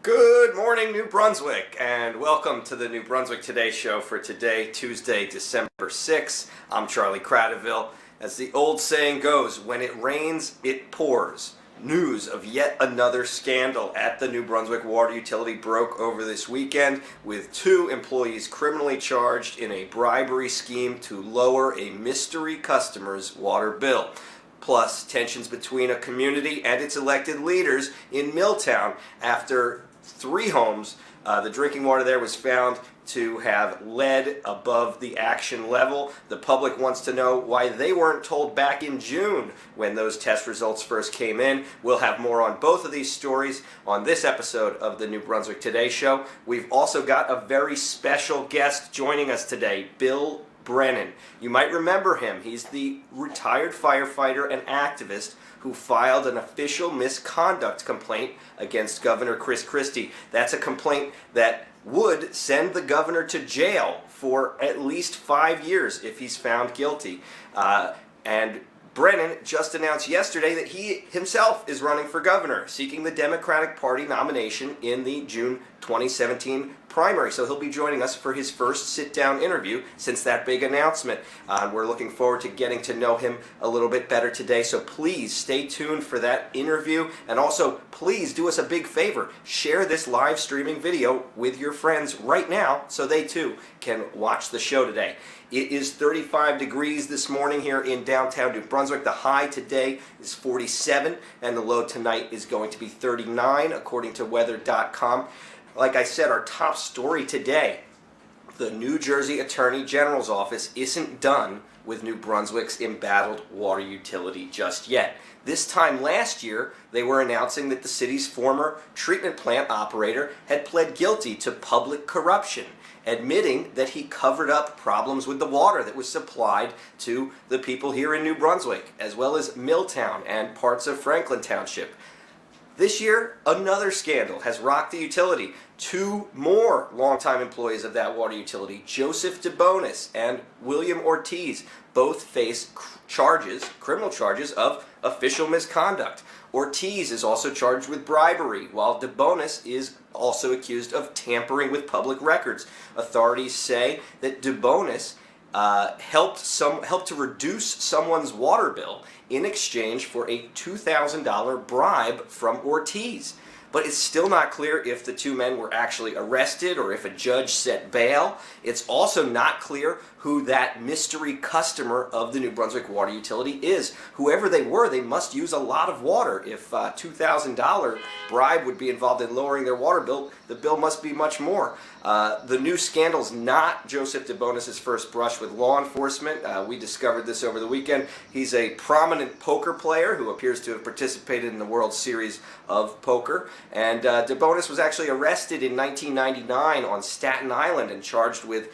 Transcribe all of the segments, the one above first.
Good morning, New Brunswick, and welcome to the New Brunswick Today Show for today, Tuesday, December 6th. I'm Charlie Cradaville. As the old saying goes, when it rains, it pours. News of yet another scandal at the New Brunswick water utility broke over this weekend, with 2 employees criminally charged in a bribery scheme to lower a mystery customer's water bill. Plus, tensions between a community and its elected leaders in Milltown after 3 homes. The drinking water there was found to have lead above the action level. The public wants to know why they weren't told back in June when those test results first came in. We'll have more on both of these stories on this episode of the New Brunswick Today Show. We've also got a very special guest joining us today, Bill Brennan. You might remember him. He's the retired firefighter and activist who filed an official misconduct complaint against Governor Chris Christie. That's a complaint that would send the governor to jail for at least 5 years if he's found guilty. And Brennan just announced yesterday that he himself is running for governor, seeking the Democratic Party nomination in the June 2017 primary. So he'll be joining us for his first sit-down interview since that big announcement. We're looking forward to getting to know him a little bit better today. So please stay tuned for that interview. And also, please do us a big favor. Share this live streaming video with your friends right now so they too can watch the show today. It is 35 degrees this morning here in downtown New Brunswick. The high today is 47 and the low tonight is going to be 39 according to weather.com. Like I said, our top story today, the New Jersey Attorney General's office isn't done with New Brunswick's embattled water utility just yet. This time last year, they were announcing that the city's former treatment plant operator had pled guilty to public corruption, admitting that he covered up problems with the water that was supplied to the people here in New Brunswick, as well as Milltown and parts of Franklin Township. This year, another scandal has rocked the utility. 2 more longtime employees of that water utility, Joseph DeBonis and William Ortiz, both face criminal charges of official misconduct. Ortiz is also charged with bribery, while DeBonis is also accused of tampering with public records. Authorities say that DeBonis helped to reduce someone's water bill in exchange for a $2,000 bribe from Ortiz. But it's still not clear if the 2 men were actually arrested or if a judge set bail. It's also not clear who that mystery customer of the New Brunswick water utility is. Whoever they were, they must use a lot of water. If a $2,000 bribe would be involved in lowering their water bill, the bill must be much more. The new scandal's not Joseph DeBonis' first brush with law enforcement. We discovered this over the weekend. He's a prominent poker player who appears to have participated in the World Series of Poker. And DeBonis was actually arrested in 1999 on Staten Island and charged with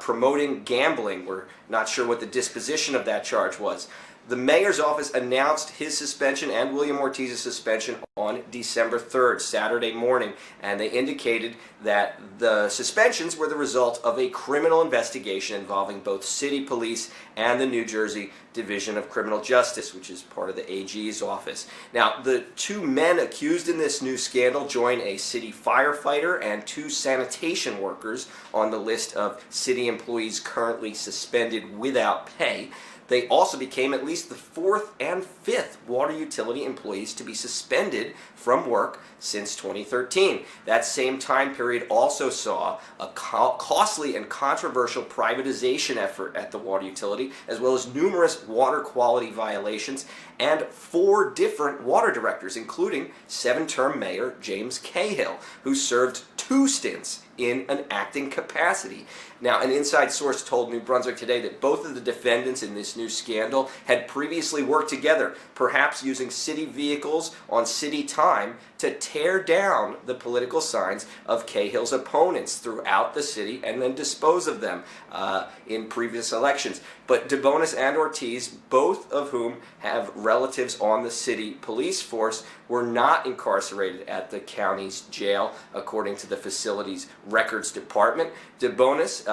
promoting gambling. We're not sure what the disposition of that charge was. The mayor's office announced his suspension and William Ortiz's suspension on December 3rd, Saturday morning, and they indicated that the suspensions were the result of a criminal investigation involving both city police and the New Jersey Division of Criminal Justice, which is part of the AG's office. Now, the 2 men accused in this new scandal join a city firefighter and 2 sanitation workers on the list of city employees currently suspended without pay. They also became at least the 4th and 5th water utility employees to be suspended from work since 2013. That same time period also saw a costly and controversial privatization effort at the water utility, as well as numerous water quality violations and 4 different water directors, including 7-term Mayor James Cahill, who served 2 stints in an acting capacity. Now, an inside source told New Brunswick Today that both of the defendants in this new scandal had previously worked together, perhaps using city vehicles on city time to tear down the political signs of Cahill's opponents throughout the city and then dispose of them in previous elections. But DeBonis and Ortiz, both of whom have relatives on the city police force, were not incarcerated at the county's jail, according to the facility's records department. DeBonis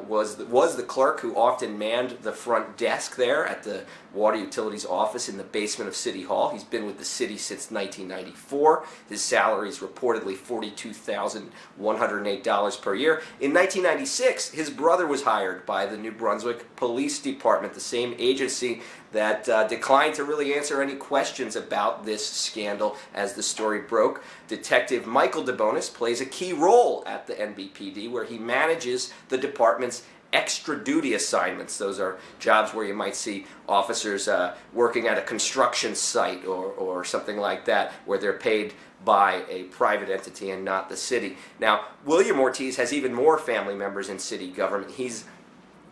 was the clerk who often manned the front desk there at the water utilities office in the basement of City Hall. He's been with the city since 1994. His salary is reportedly $42,108 per year. In 1996, his brother was hired by the New Brunswick Police Department, the same agency that declined to really answer any questions about this scandal as the story broke. Detective Michael DeBonis plays a key role at the NBPD, where he manages the department's extra duty assignments. Those are jobs where you might see officers working at a construction site or something like that, where they're paid by a private entity and not the city. Now, William Ortiz has even more family members in city government. He's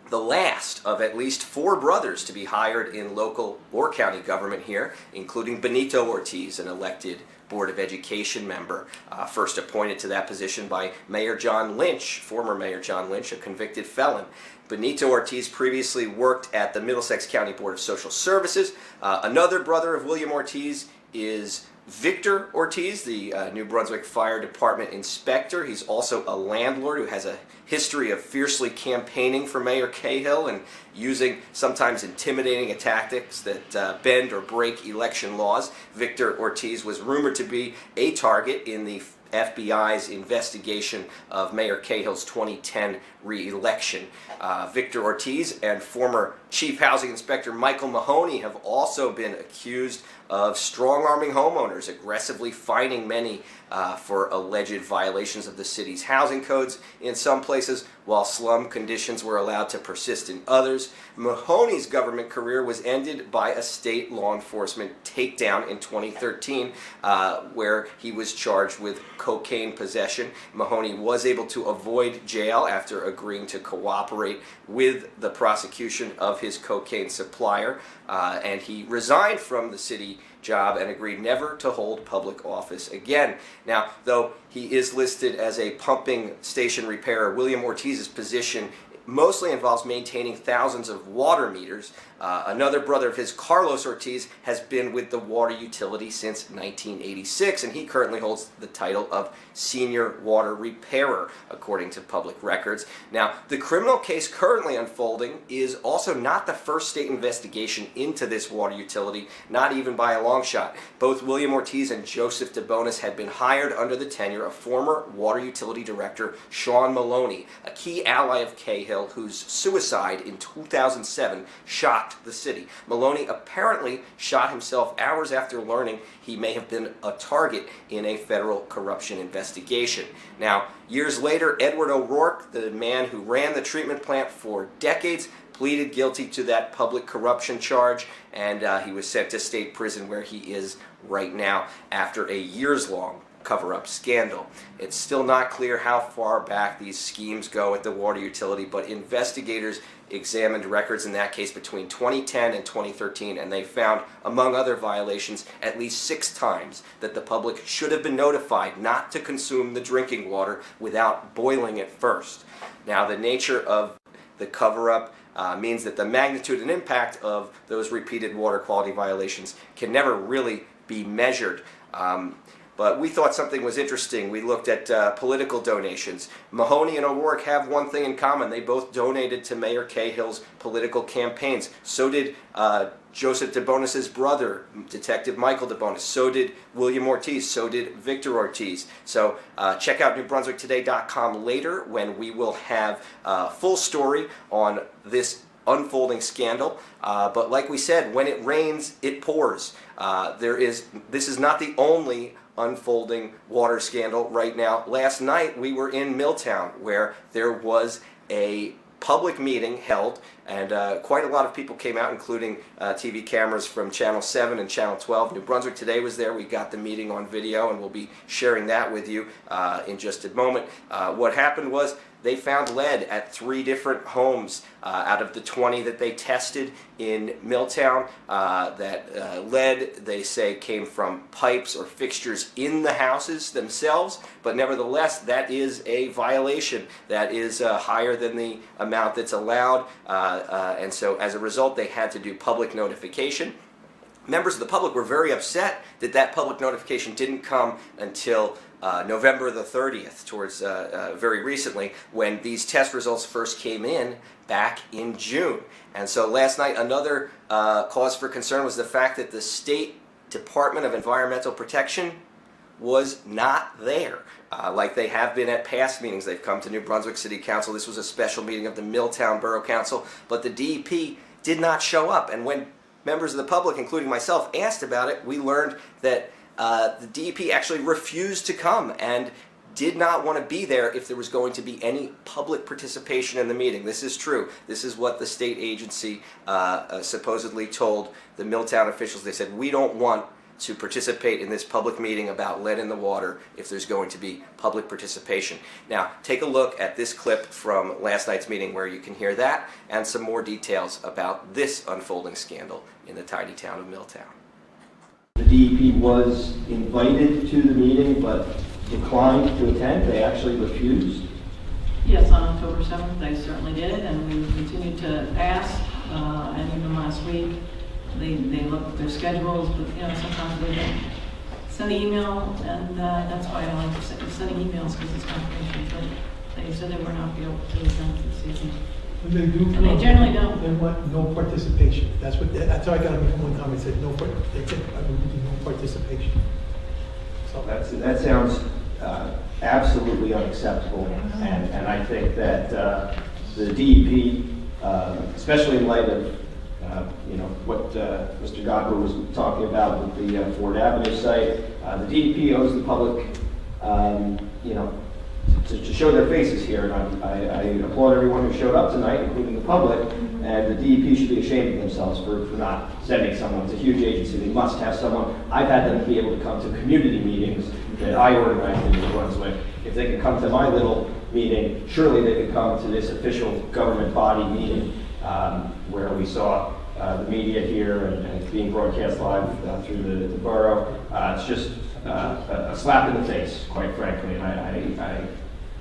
the last of at least 4 brothers to be hired in local or county government here, including Benito Ortiz, an elected Board of Education member, first appointed to that position by Mayor John Lynch, former Mayor John Lynch, a convicted felon. Benito Ortiz previously worked at the Middlesex County Board of Social Services. Another brother of William Ortiz is Victor Ortiz, the New Brunswick Fire Department inspector. He's also a landlord who has a history of fiercely campaigning for Mayor Cahill and using sometimes intimidating tactics that bend or break election laws. Victor Ortiz was rumored to be a target in the FBI's investigation of Mayor Cahill's 2010 re-election. Victor Ortiz and former Chief Housing Inspector Michael Mahoney have also been accused of strong-arming homeowners, aggressively fining many for alleged violations of the city's housing codes in some places, while slum conditions were allowed to persist in others. Mahoney's government career was ended by a state law enforcement takedown in 2013, where he was charged with cocaine possession. Mahoney was able to avoid jail after agreeing to cooperate with the prosecution of his cocaine supplier, and he resigned from the city job and agreed never to hold public office again. Now, though he is listed as a pumping station repairer, William Ortiz's position mostly involves maintaining thousands of water meters. Another brother of his, Carlos Ortiz, has been with the water utility since 1986, and he currently holds the title of Senior Water Repairer, according to public records. Now, the criminal case currently unfolding is also not the first state investigation into this water utility, not even by a long shot. Both William Ortiz and Joseph DeBonis had been hired under the tenure of former water utility director Sean Maloney, a key ally of Cahill, whose suicide in 2007 shocked the city. Maloney apparently shot himself hours after learning he may have been a target in a federal corruption investigation. Now, years later, Edward O'Rourke, the man who ran the treatment plant for decades, pleaded guilty to that public corruption charge, and he was sent to state prison, where he is right now after a years-long cover-up scandal. It's still not clear how far back these schemes go at the water utility, but investigators examined records in that case between 2010 and 2013, and they found, among other violations, at least 6 times that the public should have been notified not to consume the drinking water without boiling it first. Now, the nature of the cover-up means that the magnitude and impact of those repeated water quality violations can never really be measured. But we thought something was interesting. We looked at political donations. Mahoney and O'Rourke have one thing in common. They both donated to Mayor Cahill's political campaigns. So did Joseph DeBonis' brother, Detective Michael DeBonis. So did William Ortiz. So did Victor Ortiz. So check out NewBrunswickToday.com later, when we will have a full story on this unfolding scandal. But like we said, when it rains, it pours. This is not the only unfolding water scandal right now. Last night we were in Milltown, where there was a public meeting held, and quite a lot of people came out, including TV cameras from Channel 7 and Channel 12. New Brunswick Today was there. We got the meeting on video, and we'll be sharing that with you in just a moment. What happened was they found lead at 3 different homes out of the 20 that they tested in Milltown. That lead, they say, came from pipes or fixtures in the houses themselves, but nevertheless, that is a violation. That is higher than the amount that's allowed, and so as a result, they had to do public notification. Members of the public were very upset that that public notification didn't come until November the 30th, towards very recently, when these test results first came in back in June. And so last night, another cause for concern was the fact that the State Department of Environmental Protection was not there. Like they have been at past meetings. They've come to New Brunswick City Council. This was a special meeting of the Milltown Borough Council, but the DEP did not show up. And when members of the public, including myself, asked about it, we learned that the DEP actually refused to come and did not want to be there if there was going to be any public participation in the meeting. This is true. This is what the state agency supposedly told the Milltown officials. They said, we don't want to participate in this public meeting about lead in the water if there's going to be public participation. Now, take a look at this clip from last night's meeting where you can hear that and some more details about this unfolding scandal in the tiny town of Milltown. The DEP was invited to the meeting but declined to attend. They actually refused. Yes, on October 7th, they certainly did, and we continued to ask, and even last week, they looked at their schedules, but sometimes they don't send an email, and that's why I like sending emails, because it's confirmation, but they said they were not able to attend this season. When they do, And they generally don't. They want no participation. That's how I got them one time. They said no. They said I would do no participation. So That sounds absolutely unacceptable, and I think that the DEP, especially in light of what Mr. Godber was talking about with the Ford Avenue site, the DEP owes the public, to show their faces here, and I applaud everyone who showed up tonight, including the public, and the DEP should be ashamed of themselves for not sending someone. It's a huge agency. They must have someone. I've had them be able to come to community meetings that I organized in New Brunswick. If they can come to my little meeting, surely they could come to this official government body meeting where we saw the media here and it's being broadcast live through the borough. It's just a slap in the face, quite frankly, and I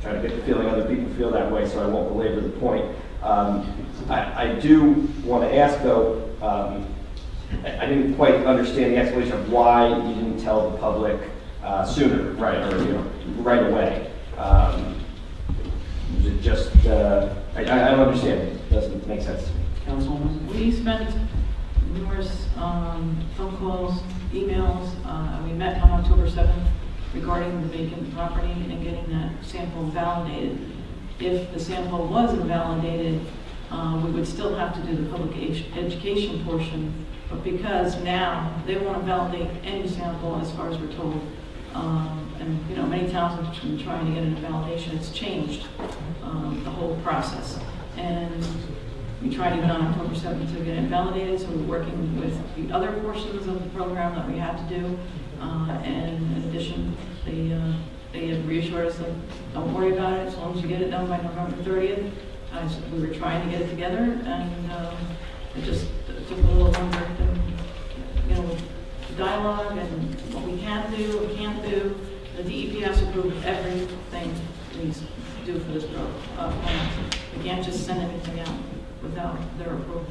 try to get the feeling other people feel that way, so I won't belabor the point. I do want to ask, though, I didn't quite understand the explanation of why you didn't tell the public sooner, right, or right away. Is it just, I don't understand. It doesn't make sense to me. Councilwoman? We spent numerous phone calls, emails. We met on October 7th regarding the vacant property and getting that sample validated. If the sample was invalidated, we would still have to do the public education portion, but because now they want to validate any sample as far as we're told, and many towns have been trying to get into validation, it's changed the whole process. And we tried even on October 7th to get it validated, so we're working with the other portions of the program that we had to do. And in addition, they have reassured us that don't worry about it as long as you get it done by November 30th. We were trying to get it together, and it just took a little longer than, with dialogue and what we can do, what we can't do. The DEP has to approve everything we do for this program. We can't just send anything out without their approval.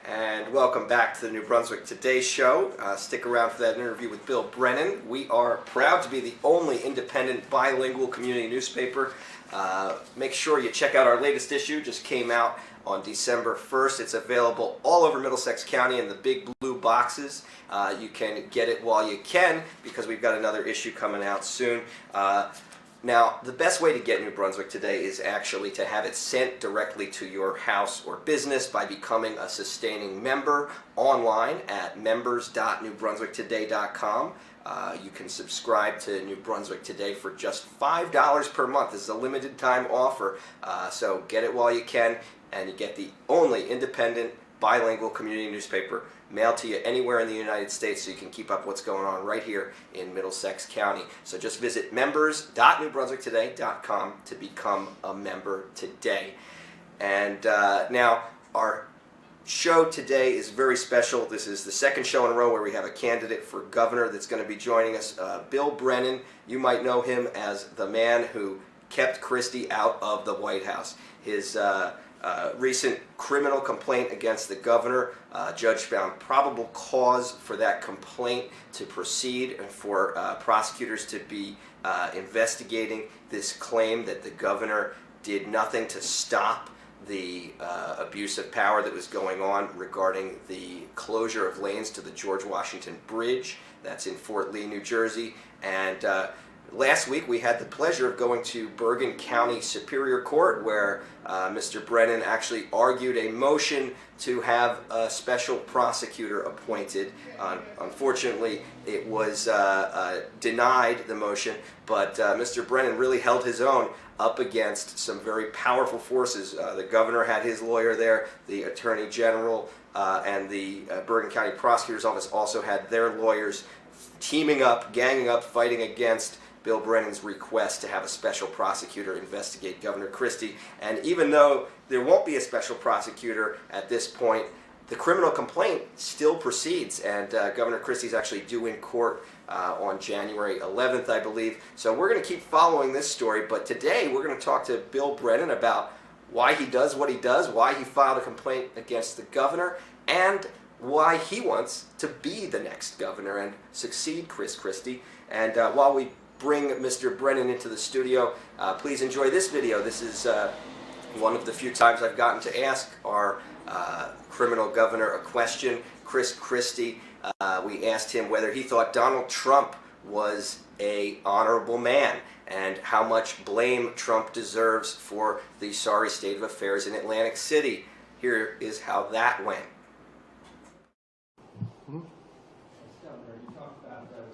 And welcome back to the New Brunswick Today show. Stick around for that interview with Bill Brennan. We are proud to be the only independent bilingual community newspaper. Make sure you check out our latest issue. Just came out on December 1st. It's available all over Middlesex County in the big blue boxes. You can get it while you can because we've got another issue coming out soon. Now, the best way to get New Brunswick Today is actually to have it sent directly to your house or business by becoming a sustaining member online at members.newbrunswicktoday.com. You can subscribe to New Brunswick Today for just $5 per month. This is a limited time offer, so get it while you can, and you get the only independent bilingual community newspaper mailed to you anywhere in the United States, so you can keep up what's going on right here in Middlesex County. So just visit members.newbrunswicktoday.com to become a member today. And now our show today is very special. This is the second show in a row where we have a candidate for governor that's going to be joining us. Bill Brennan, you might know him as the man who kept Christie out of the White House. His recent criminal complaint against the governor, judge found probable cause for that complaint to proceed and for prosecutors to be investigating this claim that the governor did nothing to stop the abuse of power that was going on regarding the closure of lanes to the George Washington Bridge. That's in Fort Lee, New Jersey. And last week we had the pleasure of going to Bergen County Superior Court, where Mr. Brennan actually argued a motion to have a special prosecutor appointed. Unfortunately, it was denied, the motion, but Mr. Brennan really held his own up against some very powerful forces. The governor had his lawyer there, the attorney general and the Bergen County Prosecutor's Office also had their lawyers teaming up, ganging up, fighting against Bill Brennan's request to have a special prosecutor investigate Governor Christie. And even though there won't be a special prosecutor at this point, the criminal complaint still proceeds, and Governor Christie's actually due in court on January 11th, I believe. So we're going to keep following this story, but today we're going to talk to Bill Brennan about why he does what he does, why he filed a complaint against the governor, and why he wants to be the next governor and succeed Chris Christie. And while we bring Mr. Brennan into the studio, please enjoy this video. This is one of the few times I've gotten to ask our criminal governor a question, Chris Christie. We asked him whether he thought Donald Trump was an honorable man and how much blame Trump deserves for the sorry state of affairs in Atlantic City. Here is how that went.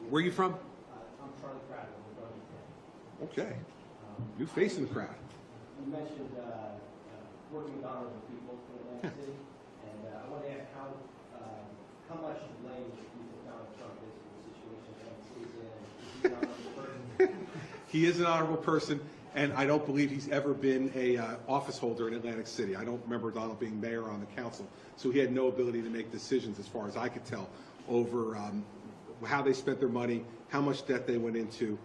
Where are you from? I'm Charlie Pratt of Brunswick. Okay. New face in the crowd. You mentioned working with honorable people in Atlantic City, and I want to ask how much blame do you think Donald Trump is for the situation that he's in? Is he an honorable person? He is an honorable person, and I don't believe he's ever been a office holder in Atlantic City. I don't remember Donald being mayor on the council, so he had no ability to make decisions, as far as I could tell, over how they spent their money, how much debt they went into,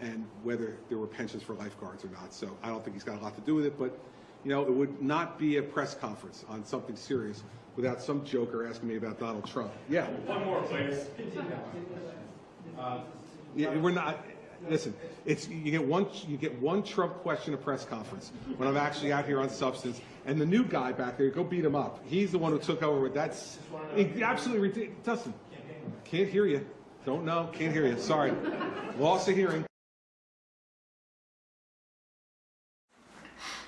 and whether there were pensions for lifeguards or not. So I don't think he's got a lot to do with it, but you know, it would not be a press conference on something serious without some joker asking me about Donald Trump. Yeah. One more, please. Yeah, we're not. Listen, it's you get one Trump question a press conference when I'm actually out here on substance. And the new guy back there, go beat him up. He's the one who took over. That's absolutely ridiculous. Dustin, can't hear you. Don't know. Can't hear you. Sorry. Loss of hearing.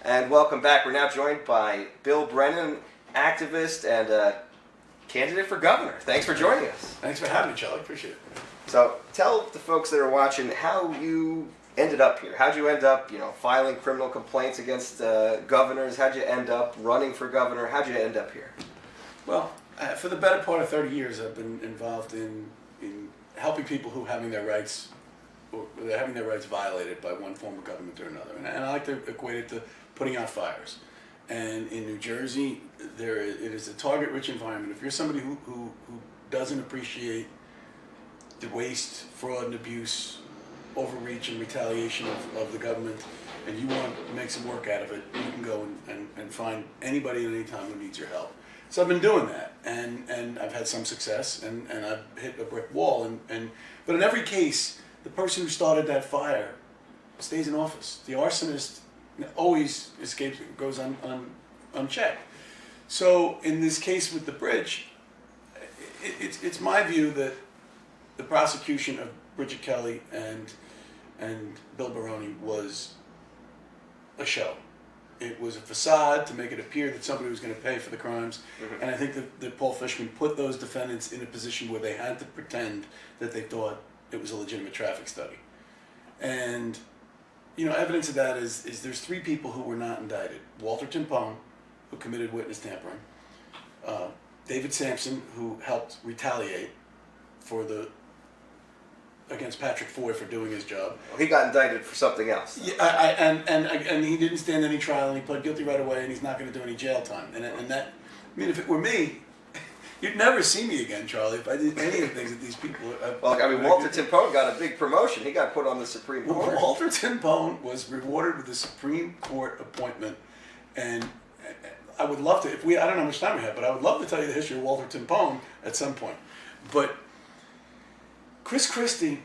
And welcome back. We're now joined by Bill Brennan, activist and candidate for governor. Thanks for joining us. Thanks for having me, Charlie. Appreciate it. So tell the folks that are watching how you ended up here. How'd you end up, filing criminal complaints against governors? How'd you end up running for governor? How'd you end up here? Well, for the better part of 30 years, I've been involved in helping people who are having their rights, or they're having their rights violated by one form of government or another. And I like to equate it to putting out fires. And in New Jersey, it is a target-rich environment. If you're somebody who doesn't appreciate the waste, fraud, and abuse, overreach, and retaliation of the government, and you want to make some work out of it, you can go and find anybody at any time who needs your help. So I've been doing that, and I've had some success, and I've hit a brick wall. But in every case, the person who started that fire stays in office. The arsonist always escapes, goes unchecked. So in this case with the bridge, it's my view that the prosecution of Bridget Kelly and Bill Brennan was a show. It was a facade to make it appear that somebody was going to pay for the crimes. Mm-hmm. And I think that Paul Fishman put those defendants in a position where they had to pretend that they thought it was a legitimate traffic study. And evidence of that is there's 3 people who were not indicted. Walter Timpone, who committed witness tampering. David Sampson, who helped retaliate against Patrick Foy for doing his job. Well, he got indicted for something else. Yeah, and he didn't stand any trial, and he pled guilty right away, and he's not going to do any jail time. And that, if it were me, you'd never see me again, Charlie, if I did any of the things that these people. Walter Timpone got a big promotion. He got put on the Supreme Court. Walter Timpone was rewarded with a Supreme Court appointment, and I would love to. I don't know how much time we have, but I would love to tell you the history of Walter Timpone at some point. But Chris Christie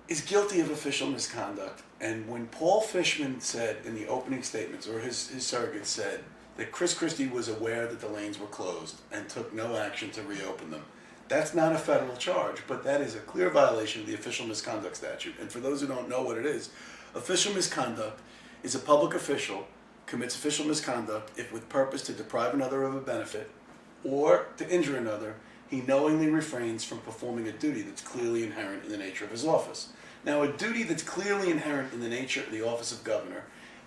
is guilty of official misconduct. And when Paul Fishman said in the opening statements, or his surrogate said, that Chris Christie was aware that the lanes were closed and took no action to reopen them, that's not a federal charge, but that is a clear violation of the official misconduct statute. And for those who don't know what it is, official misconduct is a public official commits official misconduct if with purpose to deprive another of a benefit or to injure another, he knowingly refrains from performing a duty that's clearly inherent in the nature of his office. Now, a duty that's clearly inherent in the nature of the office of governor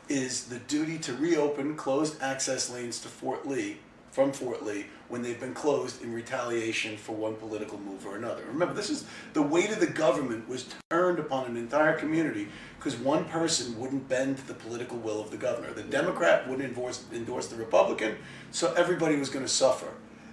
is the duty to reopen closed access lanes to Fort Lee, from Fort Lee, when they've been closed in retaliation for one political move or another. Remember, this is the weight of the government was turned upon an entire community because one person wouldn't bend to the political will of the governor. The Democrat wouldn't endorse the Republican, so everybody was going to suffer.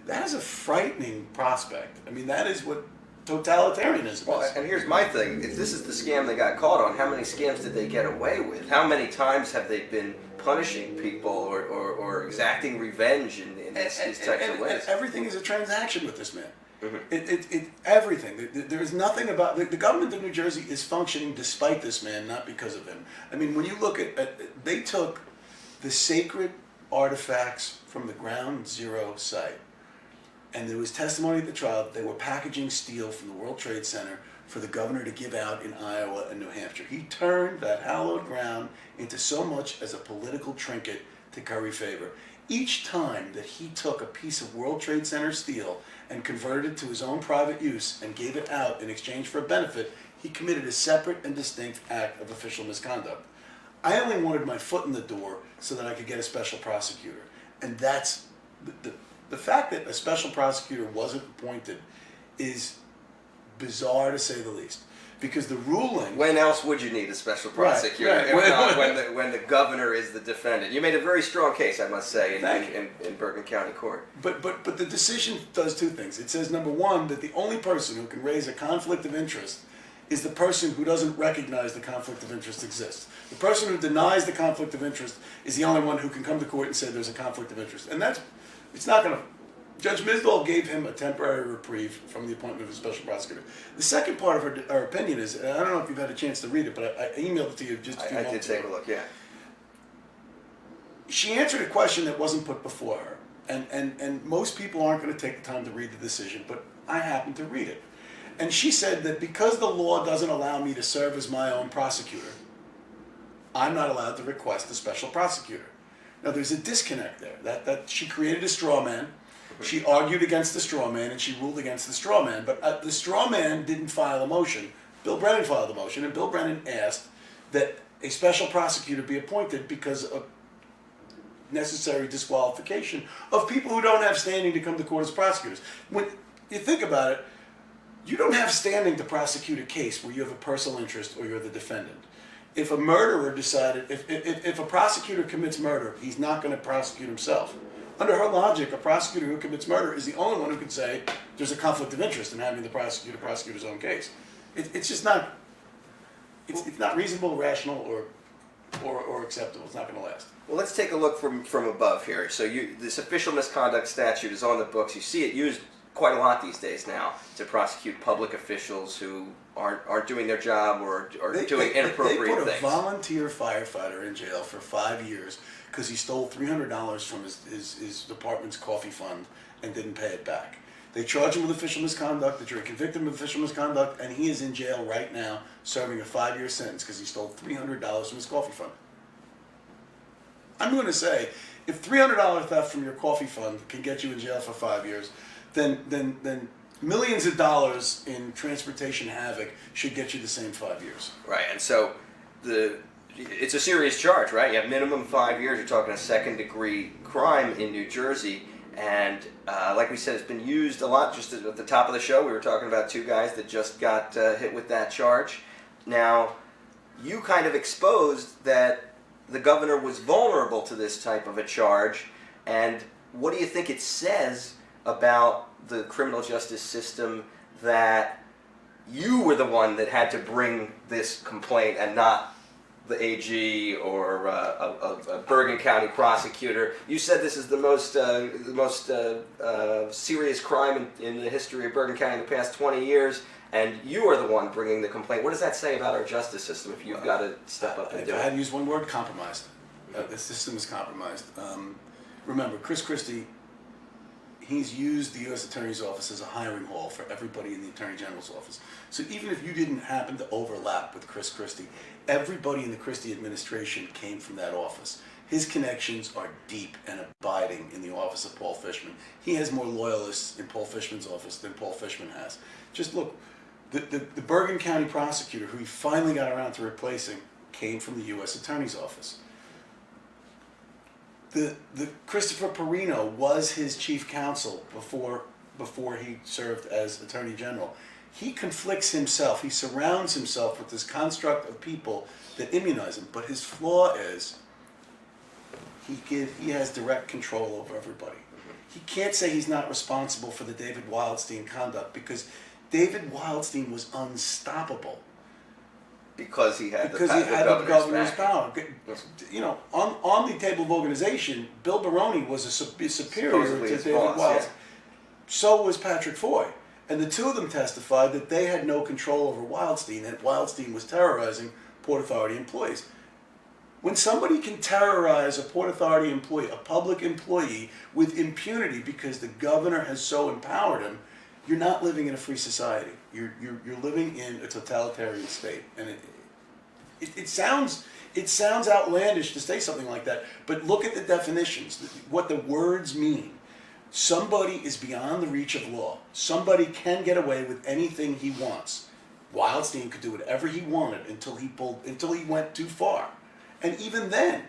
That is a frightening prospect. I mean, that is what totalitarianism is. Well, and here's my thing. If this is the scam they got caught on, how many scams did they get away with? How many times have they been punishing people or exacting revenge in these types of ways? Everything is a transaction with this man. Mm-hmm. Everything. There is nothing about... The government of New Jersey is functioning despite this man, not because of him. I mean, when you look at they took the sacred artifacts from the ground zero site, and there was testimony at the trial that they were packaging steel from the World Trade Center for the governor to give out in Iowa and New Hampshire. He turned that hallowed ground into so much as a political trinket to curry favor. Each time that he took a piece of World Trade Center steel and converted it to his own private use and gave it out in exchange for a benefit, he committed a separate and distinct act of official misconduct. I only wanted my foot in the door so that I could get a special prosecutor. And that's the fact that a special prosecutor wasn't appointed is bizarre to say the least. Because the ruling... When else would you need a special prosecutor? Right. If not when the governor is the defendant. You made a very strong case, I must say, in Bergen County Court. But the decision does two things. It says, number one, that the only person who can raise a conflict of interest is the person who doesn't recognize the conflict of interest exists. The person who denies the conflict of interest is the only one who can come to court and say there's a conflict of interest. And it's not going to... Judge Misdall gave him a temporary reprieve from the appointment of a special prosecutor. The second part of her opinion is, and I don't know if you've had a chance to read it, but I emailed it to you just a few moments ago. I did take a look, yeah. She answered a question that wasn't put before her. And most people aren't going to take the time to read the decision, but I happened to read it. And she said that because the law doesn't allow me to serve as my own prosecutor, I'm not allowed to request a special prosecutor. Now, there's a disconnect there. That she created a straw man. She argued against the straw man, and she ruled against the straw man. But the straw man didn't file a motion. Bill Brennan filed a motion, and Bill Brennan asked that a special prosecutor be appointed because of necessary disqualification of people who don't have standing to come to court as prosecutors. When you think about it, you don't have standing to prosecute a case where you have a personal interest or you're the defendant. If a murderer decided, if a prosecutor commits murder, he's not going to prosecute himself. Under her logic, a prosecutor who commits murder is the only one who can say there's a conflict of interest in having the prosecutor prosecute his own case. It's just not, it's not reasonable, rational, or acceptable. It's not going to last. Well, let's take a look from above here. So this official misconduct statute is on the books. You see it used quite a lot these days now to prosecute public officials who aren't doing their job or doing inappropriate things. They put a volunteer firefighter in jail for 5 years because he stole $300 from his department's coffee fund and didn't pay it back. They charge him with official misconduct, the jury convicted him of official misconduct, and he is in jail right now serving a 5-year sentence because he stole $300 from his coffee fund. I'm going to say, if $300 theft from your coffee fund can get you in jail for 5 years, then millions of dollars in transportation havoc should get you the same 5 years. Right, and so it's a serious charge, right? You have minimum 5 years. You're talking a second-degree crime in New Jersey, and like we said, it's been used a lot. Just at the top of the show, we were talking about 2 guys that just got hit with that charge. Now, you kind of exposed that the governor was vulnerable to this type of a charge, and what do you think it says about the criminal justice system that you were the one that had to bring this complaint and not the AG or a Bergen County prosecutor. You said this is the most serious crime in the history of Bergen County in the past 20 years, and you are the one bringing the complaint. What does that say about our justice system if you've got to step up and do If I had it? to use one word, compromised. The system is compromised. Remember, Chris Christie, he's used the U.S. Attorney's Office as a hiring hall for everybody in the Attorney General's office. So even if you didn't happen to overlap with Chris Christie, everybody in the Christie administration came from that office. His connections are deep and abiding in the office of Paul Fishman. He has more loyalists in Paul Fishman's office than Paul Fishman has. Just look, the Bergen County prosecutor, who he finally got around to replacing, came from the U.S. Attorney's Office. The Christopher Perino was his chief counsel before he served as Attorney General. He conflicts himself. He surrounds himself with this construct of people that immunize him. But his flaw is he has direct control over everybody. He can't say he's not responsible for the David Wildstein conduct because David Wildstein was unstoppable. Because he had Because the, he had the governor's back. power. You know, on the table of organization, Bill Brennan was a superior Supposedly to his David boss, Wildstein. yeah. So was Patrick Foy. And the two of them testified that they had no control over Wildstein, and Wildstein was terrorizing Port Authority employees. When somebody can terrorize a Port Authority employee, a public employee, with impunity because the governor has so empowered him, you're not living in a free society. You're living in a totalitarian state. And it sounds outlandish to say something like that, but look at the definitions, what the words mean. Somebody is beyond the reach of law. Somebody can get away with anything he wants. Wildstein could do whatever he wanted until he went too far. And even then,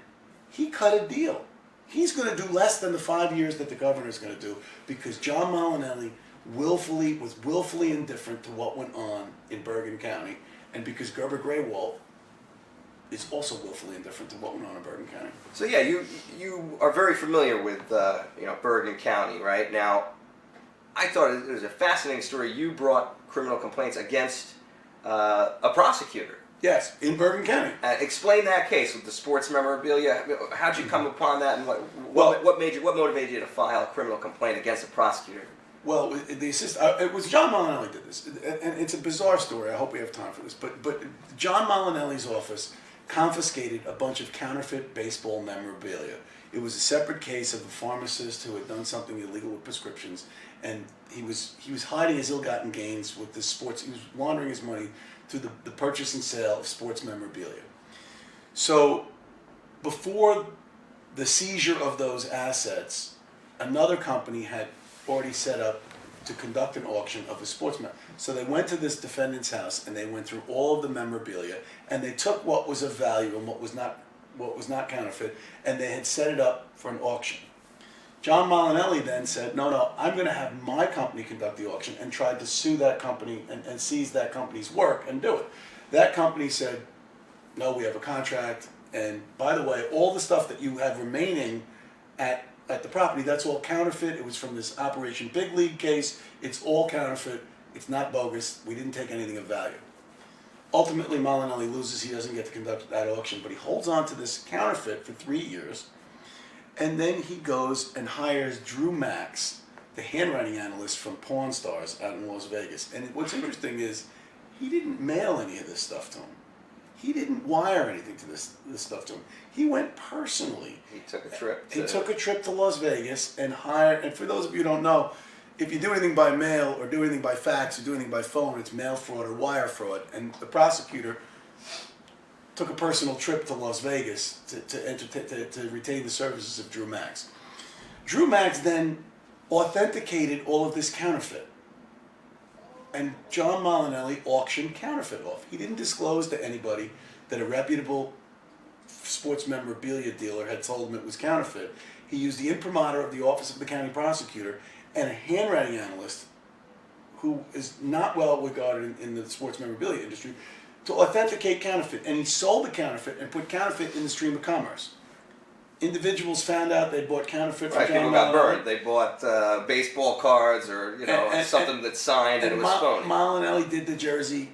he cut a deal. He's going to do less than the 5 years that the governor is going to do because John Molinelli was willfully indifferent to what went on in Bergen County, and because Gerber Graywall is also willfully indifferent to what went on in Bergen County. So yeah, you are very familiar with Bergen County, right? Now, I thought it was a fascinating story. You brought criminal complaints against a prosecutor. Yes, in Bergen County. Explain that case with the sports memorabilia. How'd you come upon that, and what motivated you to file a criminal complaint against a prosecutor? Well, it was John Molinelli did this, and it's a bizarre story. I hope we have time for this, but John Molinelli's office confiscated a bunch of counterfeit baseball memorabilia. It was a separate case of a pharmacist who had done something illegal with prescriptions, and he was hiding his ill-gotten gains with this sports. He was laundering his money through the purchase and sale of sports memorabilia. So, before the seizure of those assets, another company had already set up to conduct an auction of a sportsman. So they went to this defendant's house and they went through all of the memorabilia and they took what was of value and what was not counterfeit, and they had set it up for an auction. John Molinelli then said, no, I'm going to have my company conduct the auction, and tried to sue that company and seize that company's work and do it. That company said, no, we have a contract, and by the way, all the stuff that you have remaining at the property, that's all counterfeit. It was from this Operation Big League case. It's all counterfeit. It's not bogus. We didn't take anything of value. Ultimately, Molinelli loses. He doesn't get to conduct that auction, but he holds on to this counterfeit for 3 years. And then he goes and hires Drew Max, the handwriting analyst from Pawn Stars out in Las Vegas. And what's interesting is he didn't mail any of this stuff to him. He didn't wire anything to this stuff to him. He went personally. He took a trip. He took a trip to Las Vegas and hired, and for those of you who don't know, if you do anything by mail or do anything by fax or do anything by phone, it's mail fraud or wire fraud. And the prosecutor took a personal trip to Las Vegas to retain the services of Drew Max. Drew Max then authenticated all of this counterfeit. And John Molinelli auctioned counterfeit off. He didn't disclose to anybody that a reputable sports memorabilia dealer had told him it was counterfeit. He used the imprimatur of the Office of the County Prosecutor and a handwriting analyst who is not well regarded in the sports memorabilia industry to authenticate counterfeit. And he sold the counterfeit and put counterfeit in the stream of commerce. Individuals found out they bought counterfeit from Right, John people got Molinelli. burned. They bought baseball cards or something that's signed and it was phony. Molinelli did the jersey,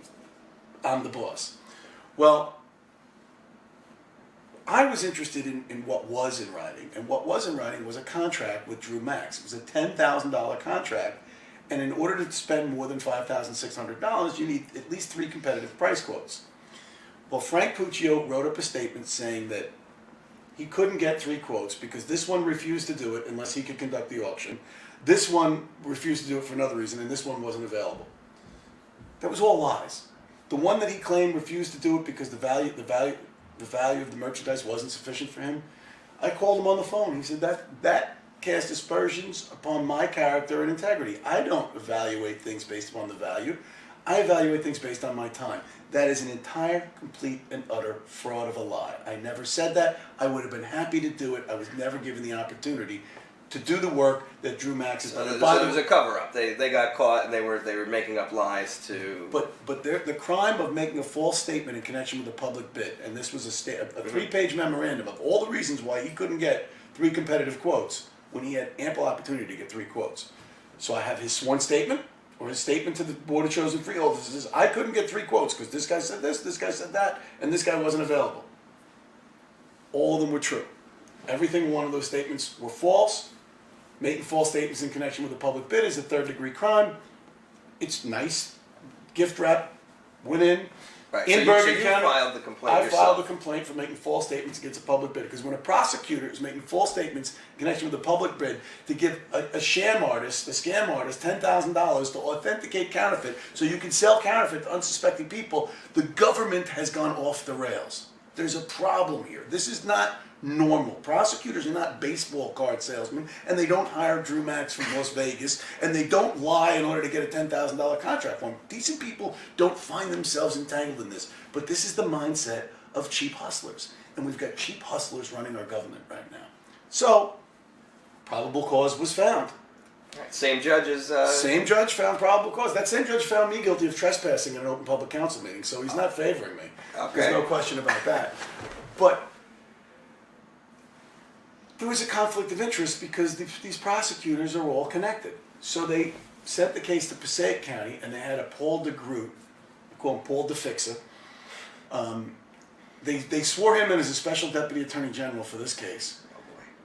I'm the boss. Well, I was interested in what was in writing, and what was in writing was a contract with Drew Max. It was a $10,000 contract, and in order to spend more than $5,600, you need at least 3 competitive price quotes. Well, Frank Puccio wrote up a statement saying that he couldn't get 3 quotes because this one refused to do it unless he could conduct the auction. This one refused to do it for another reason, and this one wasn't available. That was all lies. The one that he claimed refused to do it because the value of the merchandise wasn't sufficient for him, I called him on the phone. He said that cast aspersions upon my character and integrity. I don't evaluate things based upon the value. I evaluate things based on my time. That is an entire, complete, and utter fraud of a lie. I never said that. I would have been happy to do it. I was never given the opportunity to do the work that Drew Max has done. So there was a cover-up. They got caught and they were making up lies to. But the crime of making a false statement in connection with a public bid, and this was a 3-page memorandum of all the reasons why he couldn't get 3 competitive quotes when he had ample opportunity to get 3 quotes. So I have his sworn statement, or his statement to the Board of Chosen Freeholders. It says, I couldn't get 3 quotes because this guy said this guy said that, and this guy wasn't available. All of them were true. Everything one of those statements were false. Making false statements in connection with a public bid is a 3rd-degree crime. It's nice. Gift wrap went in. Right. In so Bergen you County, filed the complaint I yourself. filed a complaint for making false statements against a public bid. Because when a prosecutor is making false statements in connection with a public bid to give a sham artist, a scam artist, $10,000 to authenticate counterfeit so you can sell counterfeit to unsuspecting people, the government has gone off the rails. There's a problem here. This is not normal. Prosecutors are not baseball card salesmen, and they don't hire Drew Max from Las Vegas, and they don't lie in order to get a $10,000 contract for them. Decent people don't find themselves entangled in this. But this is the mindset of cheap hustlers. And we've got cheap hustlers running our government right now. So, probable cause was found. Right. Same judges. Same judge found probable cause. That same judge found me guilty of trespassing in an open public council meeting, so he's not favoring me. Okay. There's no question about that. But there was a conflict of interest because these prosecutors are all connected. So they sent the case to Passaic County, and they had a Paul DeGroot, they call him Paul DeFixa. They swore him in as a special deputy attorney general for this case,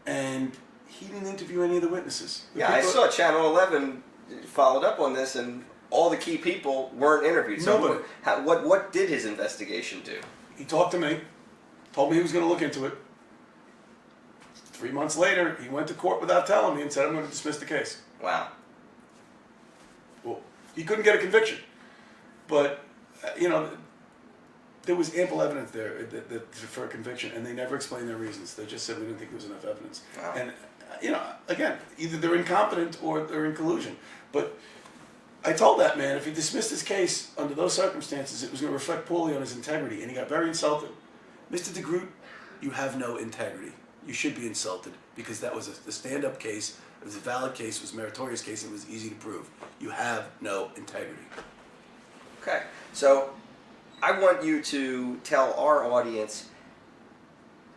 and he didn't interview any of the witnesses. Yeah, I saw Channel 11 followed up on this, and all the key people weren't interviewed. So Nobody. what did his investigation do? He talked to me, told me he was going to look into it. 3 months later, he went to court without telling me and said, I'm going to dismiss the case. Wow. Well, he couldn't get a conviction. But, there was ample evidence there for a conviction, and they never explained their reasons. They just said we didn't think there was enough evidence. Wow. And, again, either they're incompetent or they're in collusion. But I told that man if he dismissed his case under those circumstances, it was going to reflect poorly on his integrity, and he got very insulted. Mr. DeGroot, you have no integrity. You should be insulted because that was a stand-up case. It was a valid case. It was a meritorious case. It was easy to prove. You have no integrity. Okay, so I want you to tell our audience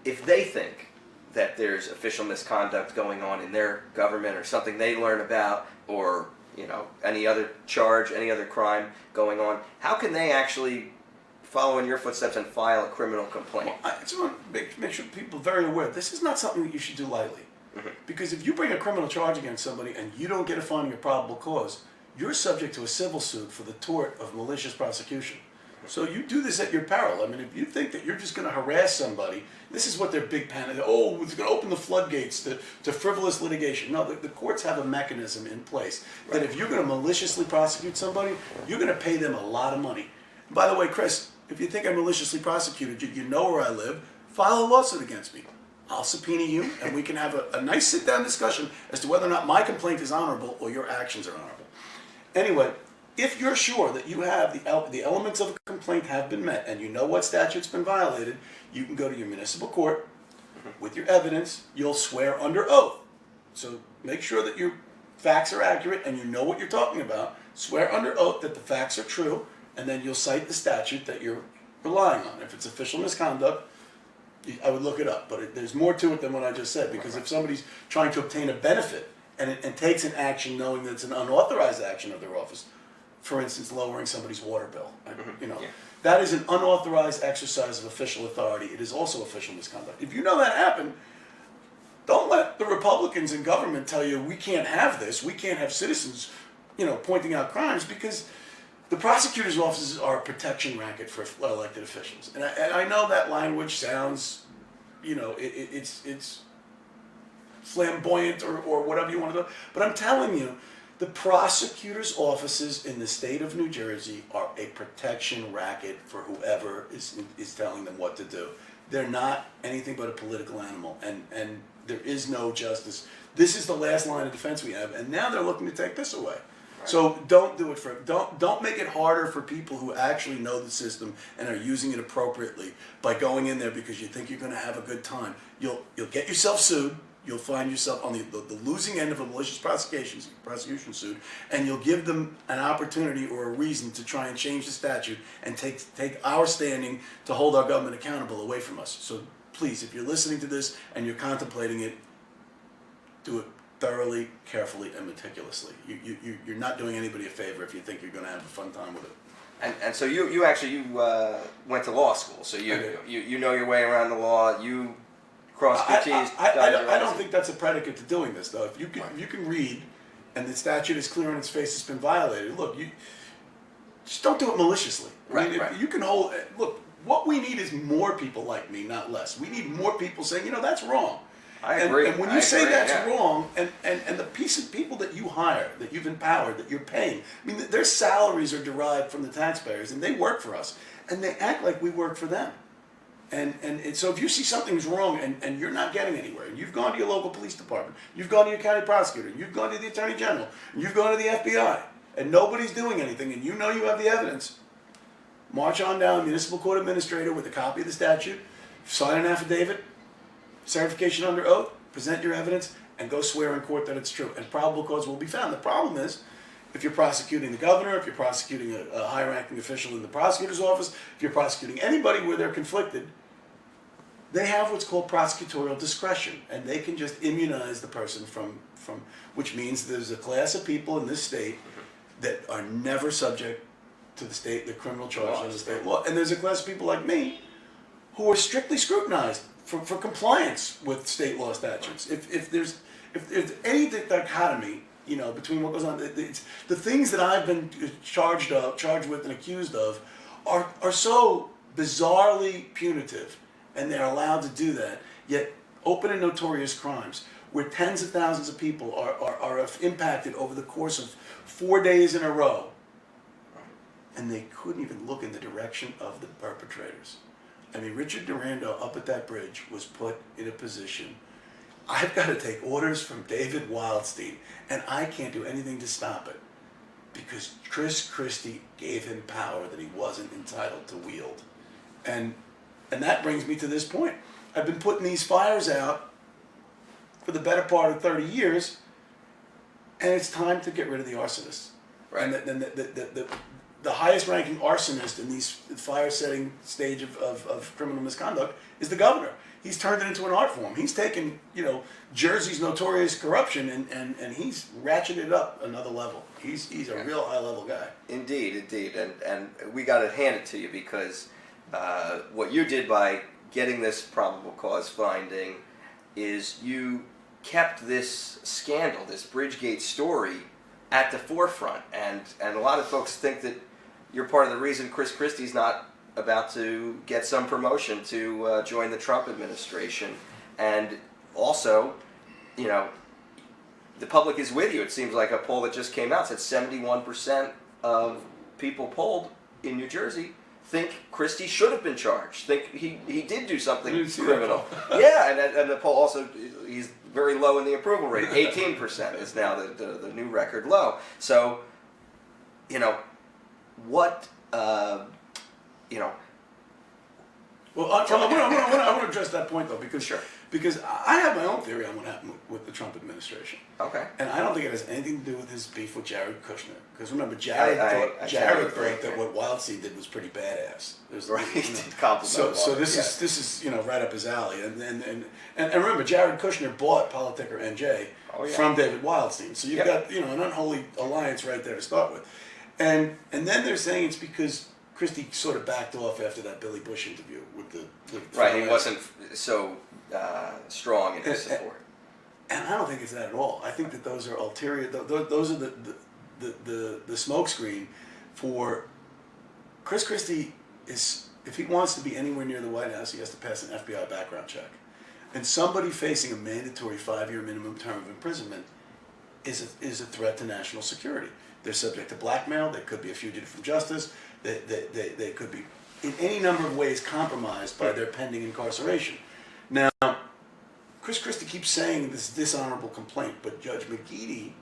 if they think that there's official misconduct going on in their government or something they learn about, or any other charge, any other crime going on. How can they actually follow in your footsteps and file a criminal complaint? Well, I just want to make sure people are very aware. This is not something that you should do lightly. Mm-hmm. Because if you bring a criminal charge against somebody and you don't get a finding of probable cause, you're subject to a civil suit for the tort of malicious prosecution. So you do this at your peril. I mean, if you think that you're just going to harass somebody, this is what their big panic. Oh, it's going to open the floodgates to frivolous litigation. No, the courts have a mechanism in place that if you're going to maliciously prosecute somebody, you're going to pay them a lot of money. And by the way, Chris, if you think I maliciously prosecuted you, you know where I live, file a lawsuit against me. I'll subpoena you, and we can have a nice sit-down discussion as to whether or not my complaint is honorable or your actions are honorable. Anyway, if you're sure that you have the elements of a complaint have been met and you know what statute's been violated, you can go to your municipal court with your evidence. You'll swear under oath. So make sure that your facts are accurate and you know what you're talking about. Swear under oath that the facts are true, and then you'll cite the statute that you're relying on. If it's official misconduct, I would look it up. But there's more to it than what I just said, because if somebody's trying to obtain a benefit and takes an action knowing that it's an unauthorized action of their office, for instance, lowering somebody's water bill, That is an unauthorized exercise of official authority. It is also official misconduct. If you know that happened, don't let the Republicans in government tell you we can't have this. We can't have citizens, pointing out crimes, because the prosecutor's offices are a protection racket for elected officials. And I know that language sounds, it's flamboyant or whatever you want to do. But I'm telling you, the prosecutor's offices in the state of New Jersey are a protection racket for whoever is telling them what to do. They're not anything but a political animal, and there is no justice. This is the last line of defense we have, and now they're looking to take this away. Right. So don't do it don't make it harder for people who actually know the system and are using it appropriately by going in there because you think you're going to have a good time. You'll get yourself sued. You'll find yourself on the losing end of a malicious prosecution suit, and you'll give them an opportunity or a reason to try and change the statute and take our standing to hold our government accountable away from us. So please, if you're listening to this and you're contemplating it, do it thoroughly, carefully, and meticulously. You're not doing anybody a favor if you think you're going to have a fun time with it. And so you actually went to law school, so you know your way around the law. You crossed your T's. I don't think that's a predicate to doing this, though. If you can read, and the statute is clear on its face, it's been violated. Look, you just don't do it maliciously. Right. You can hold. Look, what we need is more people like me, not less. We need more people saying, that's wrong. I agree. And when you say that's wrong, and the piece of people that you hire, that you've empowered, that you're paying, their salaries are derived from the taxpayers, and they work for us, and they act like we work for them. And so if you see something's wrong and you're not getting anywhere, and you've gone to your local police department, you've gone to your county prosecutor, you've gone to the attorney general, and you've gone to the FBI, and nobody's doing anything, and you know you have the evidence, march on down, municipal court administrator, with a copy of the statute, sign an affidavit, certification under oath, present your evidence, and go swear in court that it's true. And probable cause will be found. The problem is, if you're prosecuting the governor, if you're prosecuting a high-ranking official in the prosecutor's office, if you're prosecuting anybody where they're conflicted, they have what's called prosecutorial discretion, and they can just immunize the person from which means there's a class of people in this state that are never subject to the criminal charge under the state law. And there's a class of people like me who are strictly scrutinized for compliance with state law statutes. If there's any dichotomy, between what goes on, the things that I've been charged with and accused of are so bizarrely punitive, and they're allowed to do that, yet open and notorious crimes where tens of thousands of people are impacted over the course of 4 days in a row, and they couldn't even look in the direction of the perpetrators. Richard Durando up at that bridge was put in a position. I've got to take orders from David Wildstein, and I can't do anything to stop it because Chris Christie gave him power that he wasn't entitled to wield. And that brings me to this point. I've been putting these fires out for the better part of 30 years, and it's time to get rid of the arsonists. Right. And the highest ranking arsonist in these fire-setting stage of criminal misconduct is the governor. He's turned it into an art form. He's taken, Jersey's notorious corruption and he's ratcheted it up another level. He's a real high-level guy. Indeed. And we got to hand it to you because what you did by getting this probable cause finding is you kept this scandal, this Bridgegate story, at the forefront. And a lot of folks think that you're part of the reason Chris Christie's not about to get some promotion to join the Trump administration. And also, the public is with you. It seems like a poll that just came out said 71% of people polled in New Jersey think Christie should have been charged, think he did do something criminal. Yeah, and the poll also, he's very low in the approval rate. 18% is now the new record low. So, what, Well, I want to address that point, though, because I have my own theory on what happened with the Trump administration. Okay. And I don't think it has anything to do with his beef with Jared Kushner. Because remember, Jared thought that what Wildstein did was pretty badass. Compliment. So this is right up his alley. And remember, Jared Kushner bought Politicker NJ from David Wildstein. So you've got an unholy alliance right there to start with. And then they're saying it's because Christie sort of backed off after that Billy Bush interview with the Right, he wasn't so strong in his support. And I don't think it's that at all. I think that those are ulterior. Those are the smokescreen for Chris Christie. Is if he wants to be anywhere near the White House, he has to pass an FBI background check. And somebody facing a mandatory 5-year minimum term of imprisonment is a threat to national security. They're subject to blackmail. They could be a fugitive from justice. They could be in any number of ways compromised by their pending incarceration. Now, Chris Christie keeps saying this dishonorable complaint, but Judge McGeady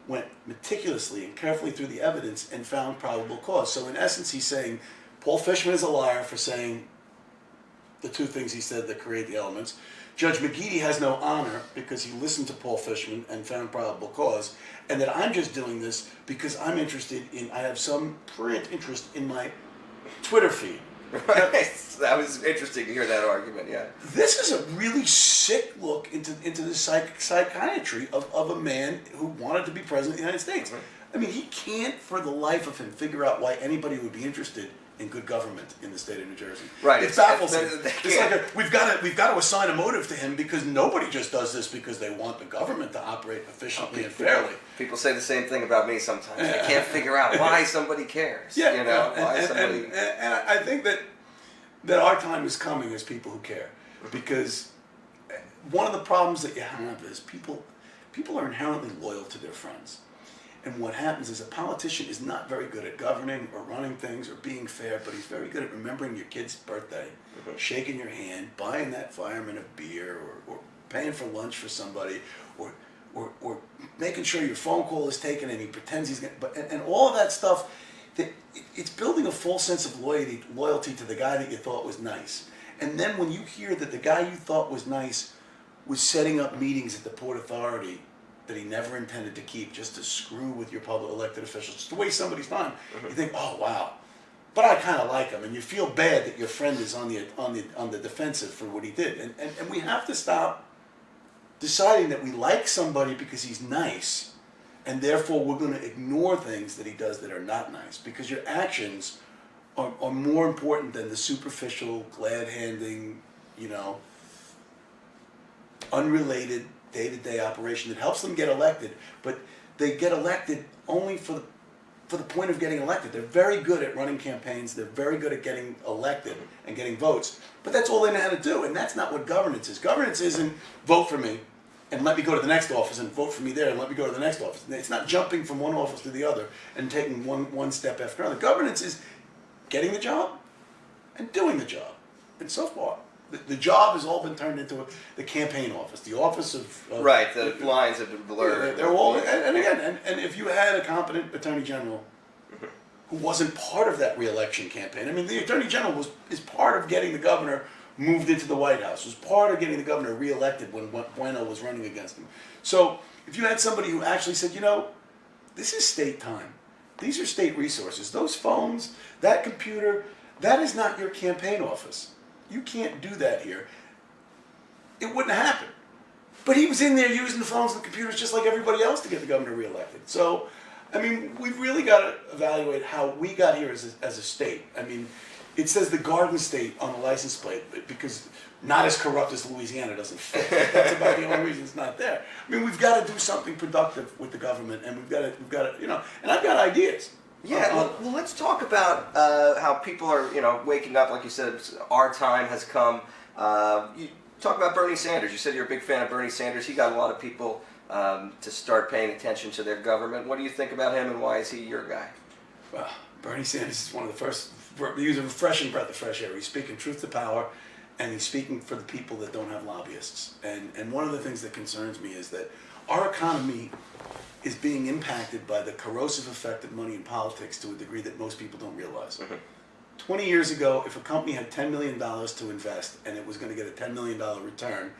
went meticulously and carefully through the evidence and found probable cause. So in essence, he's saying Paul Fishman is a liar for saying the two things he said that create the elements. Judge McGeady has no honor because he listened to Paul Fishman and found probable cause, and that I'm just doing this because I'm interested in, I have some prurient interest in my Twitter feed. Right. That was interesting to hear that argument, yeah. This is a really sick look into the psychiatry of a man who wanted to be president of the United States. I mean, he can't for the life of him figure out why anybody would be interested in good government in the state of New Jersey. Right. It baffles him. It's like we've got to assign a motive to him because nobody just does this because they want the government to operate efficiently and fairly. People say the same thing about me sometimes. They can't figure out why somebody cares. Yeah, you know, why somebody. And I think that our time is coming as people who care, because one of the problems that you have is people are inherently loyal to their friends. And what happens is a politician is not very good at governing or running things or being fair, but he's very good at remembering your kid's birthday, shaking your hand, buying that fireman a beer, or paying for lunch for somebody, or making sure your phone call is taken and he pretends he's going to, and all of that stuff, it's building a false sense of loyalty to the guy that you thought was nice. And then when you hear that the guy you thought was nice was setting up meetings at the Port Authority that he never intended to keep just to screw with your public elected officials, just to waste somebody's time, you think, oh wow, but I kind of like him, and you feel bad that your friend is on the defensive for what he did, and we have to stop deciding that we like somebody because he's nice, and therefore we're going to ignore things that he does that are not nice, because your actions are more important than the superficial, glad-handing, unrelated day-to-day operation that helps them get elected, but they get elected only for the point of getting elected. They're very good at running campaigns, they're very good at getting elected and getting votes, but that's all they know how to do, and that's not what governance is. Governance isn't vote for me and let me go to the next office and vote for me there and let me go to the next office. It's not jumping from one office to the other and taking one step after another. Governance is getting the job and doing the job, and so far the job has all been turned into the campaign office, the office of right, the lines have been blurred. They're all, and again, and if you had a competent attorney general who wasn't part of that re-election campaign, I mean, the attorney general is part of getting the governor moved into the White House, was part of getting the governor re-elected when Bueno was running against him. So if you had somebody who actually said, this is state time, these are state resources, those phones, that computer, that is not your campaign office. You can't do that here. It wouldn't happen. But he was in there using the phones and the computers just like everybody else to get the governor reelected. So, I mean, we've really got to evaluate how we got here as a state. I mean, it says the Garden State on the license plate because not as corrupt as Louisiana doesn't fit. That's about the only reason it's not there. I mean, we've got to do something productive with the government, and we've got to, and I've got ideas. Yeah, well, let's talk about how people are, waking up. Like you said, our time has come. You talk about Bernie Sanders. You said you're a big fan of Bernie Sanders. He got a lot of people to start paying attention to their government. What do you think about him, and why is he your guy? Well, Bernie Sanders is one of the first. He's a refreshing breath of fresh air. He's speaking truth to power, and he's speaking for the people that don't have lobbyists. And one of the things that concerns me is that our economy is being impacted by the corrosive effect of money in politics to a degree that most people don't realize. 20 years ago, if a company had $10 million to invest and it was going to get a $10 million return,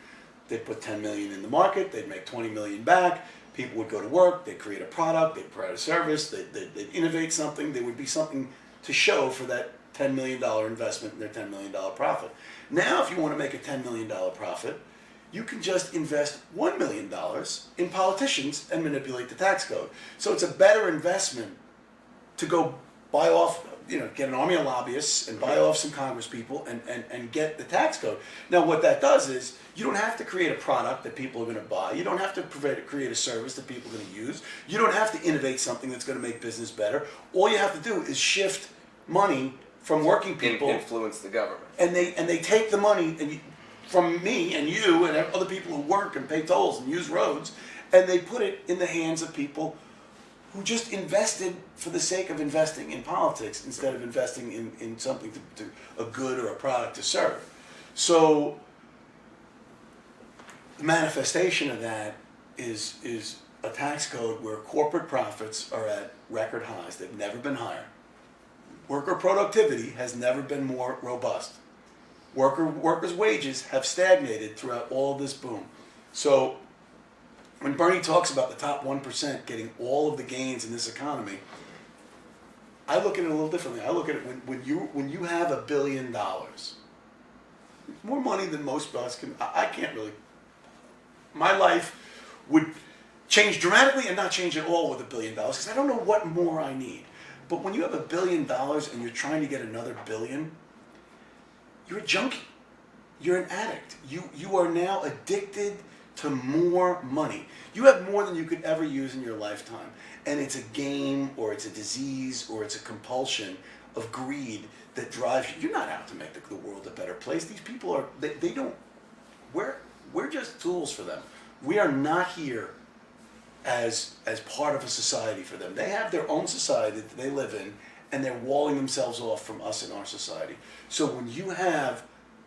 they'd put $10 million in the market, they'd make $20 million back, people would go to work, they'd create a product, they'd provide a service, they'd innovate something, there would be something to show for that $10 million investment and their $10 million profit. Now, if you want to make a $10 million profit, you can just invest $1 million in politicians and manipulate the tax code. So it's a better investment to go buy off get an army of lobbyists and buy off some Congress people and get the tax code. Now, what that does is you don't have to create a product that people are going to buy. You don't have to create a service that people are going to use. You don't have to innovate something that's going to make business better. All you have to do is shift money from working people. Influence the government. And they take the money from me and you and other people who work and pay tolls and use roads, and they put it in the hands of people who just invested for the sake of investing in politics instead of investing in something to a good or a product to serve. So the manifestation of that is a tax code where corporate profits are at record highs. They've never been higher. Worker productivity has never been more robust. Workers' wages have stagnated throughout all of this boom. So when Bernie talks about the top 1% getting all of the gains in this economy, I look at it a little differently. I look at it when you have $1 billion, more money than most of us can. I can't really. My life would change dramatically and not change at all with $1 billion because I don't know what more I need. But when you have $1 billion and you're trying to get another billion, you're a junkie. You're an addict. You are now addicted to more money. You have more than you could ever use in your lifetime. And it's a game or it's a disease or it's a compulsion of greed that drives you. You're not out to make the world a better place. These people are, they don't, we're just tools for them. We are not here as part of a society for them. They have their own society that they live in, and they're walling themselves off from us in our society. So when you have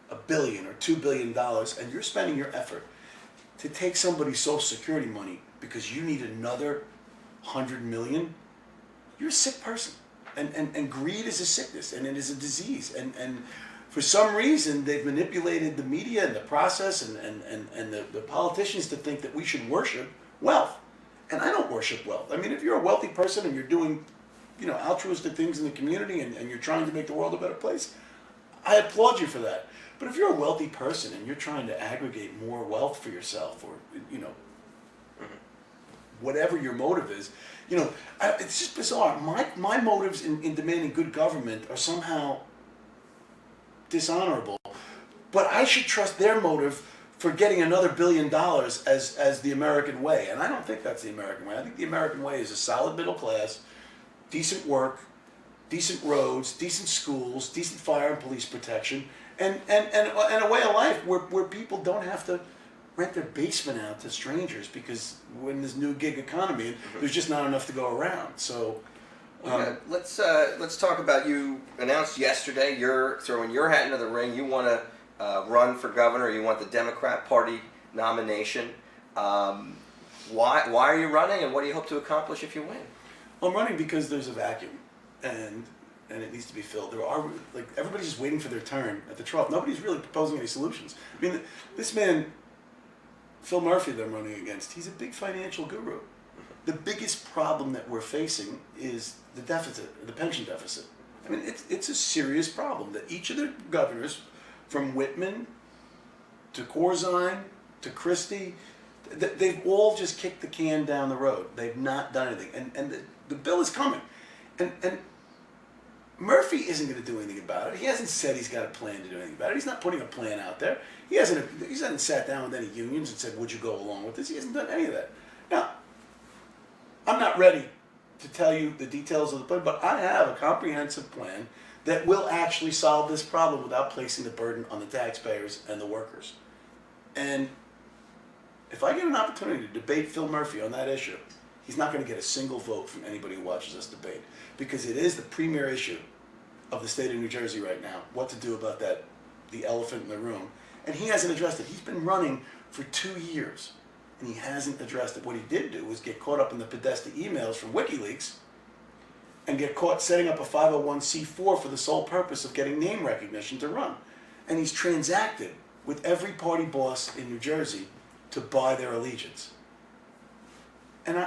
$1 billion or $2 billion and you're spending your effort to take somebody's Social Security money because you need another 100 million, you're a sick person. And greed is a sickness, and it is a disease. And for some reason, they've manipulated the media and the process and the politicians to think that we should worship wealth. And I don't worship wealth. I mean, if you're a wealthy person and you're doing, altruistic things in the community and you're trying to make the world a better place, I applaud you for that. But if you're a wealthy person and you're trying to aggregate more wealth for yourself, or whatever your motive is, it's just bizarre. My motives in demanding good government are somehow dishonorable, but I should trust their motive for getting another $1 billion as the American way. And I don't think that's the American way. I think the American way is a solid middle class, decent work, decent roads, decent schools, decent fire and police protection, and a way of life where people don't have to rent their basement out to strangers because we're in this new gig economy and there's just not enough to go around. So let's talk about, you announced yesterday you're throwing your hat into the ring. You want to run for governor. You want the Democrat Party nomination. Why are you running, and what do you hope to accomplish if you win? Well, I'm running because there's a vacuum, and it needs to be filled. Everybody's just waiting for their turn at the trough. Nobody's really proposing any solutions. I mean, this man, Phil Murphy, that I'm running against, he's a big financial guru. The biggest problem that we're facing is the deficit, the pension deficit. I mean, it's a serious problem that each of the governors, from Whitman to Corzine to Christie, they've all just kicked the can down the road. They've not done anything. And the bill is coming. And Murphy isn't going to do anything about it. He hasn't said he's got a plan to do anything about it. He's not putting a plan out there. He hasn't sat down with any unions and said, would you go along with this? He hasn't done any of that. Now, I'm not ready to tell you the details of the plan, but I have a comprehensive plan that will actually solve this problem without placing the burden on the taxpayers and the workers. And if I get an opportunity to debate Phil Murphy on that issue, he's not going to get a single vote from anybody who watches us debate, because it is the premier issue of the state of New Jersey right now, what to do about that, the elephant in the room. And he hasn't addressed it. He's been running for 2 years, and he hasn't addressed it. What he did do was get caught up in the Podesta emails from WikiLeaks and get caught setting up a 501c4 for the sole purpose of getting name recognition to run. And he's transacted with every party boss in New Jersey to buy their allegiance. And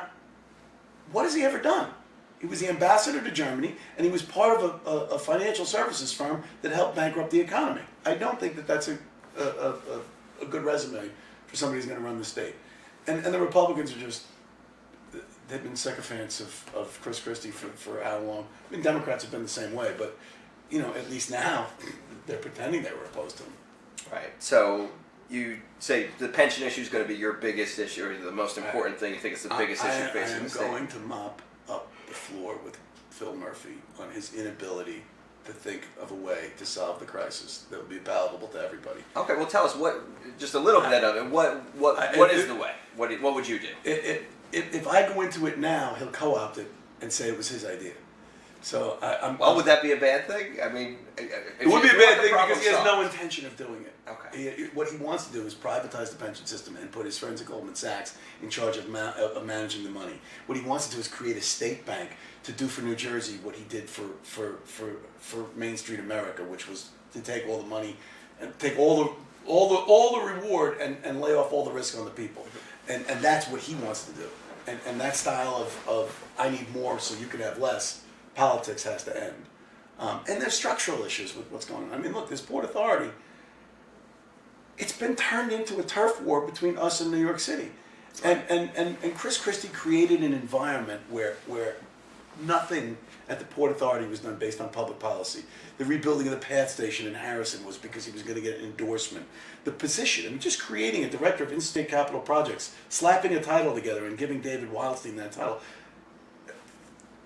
what has he ever done? He was the ambassador to Germany, and he was part of a financial services firm that helped bankrupt the economy. I don't think that that's a good resume for somebody who's going to run the state. And the Republicans are just, they've been sycophants of Chris Christie for how long? I mean, Democrats have been the same way, but at least now they're pretending they were opposed to him. Right. So you say the pension issue is going to be your biggest issue, or the most important thing. You think it's the biggest issue facing the state? I am going to mop up the floor with Phil Murphy on his inability to think of a way to solve the crisis that would be palatable to everybody. Okay, well, tell us just a little bit of it. What is the way? What would you do? If I go into it now, he'll co-opt it and say it was his idea. So would that be a bad thing? I mean, it would be a bad thing because he has no intention of doing it. Okay. What he wants to do is privatize the pension system and put his friends at Goldman Sachs in charge of managing the money. What he wants to do is create a state bank to do for New Jersey what he did for Main Street America, which was to take all the money and take all the reward and lay off all the risk on the people. And that's what he wants to do. And that style of I need more so you can have less, politics has to end. And there's structural issues with what's going on. I mean, look, this Port Authority, it's been turned into a turf war between us and New York City. And Chris Christie created an environment where nothing at the Port Authority was done based on public policy. The rebuilding of the PATH station in Harrison was because he was going to get an endorsement. The position, I mean, just creating a director of interstate capital projects, slapping a title together and giving David Wildstein that title,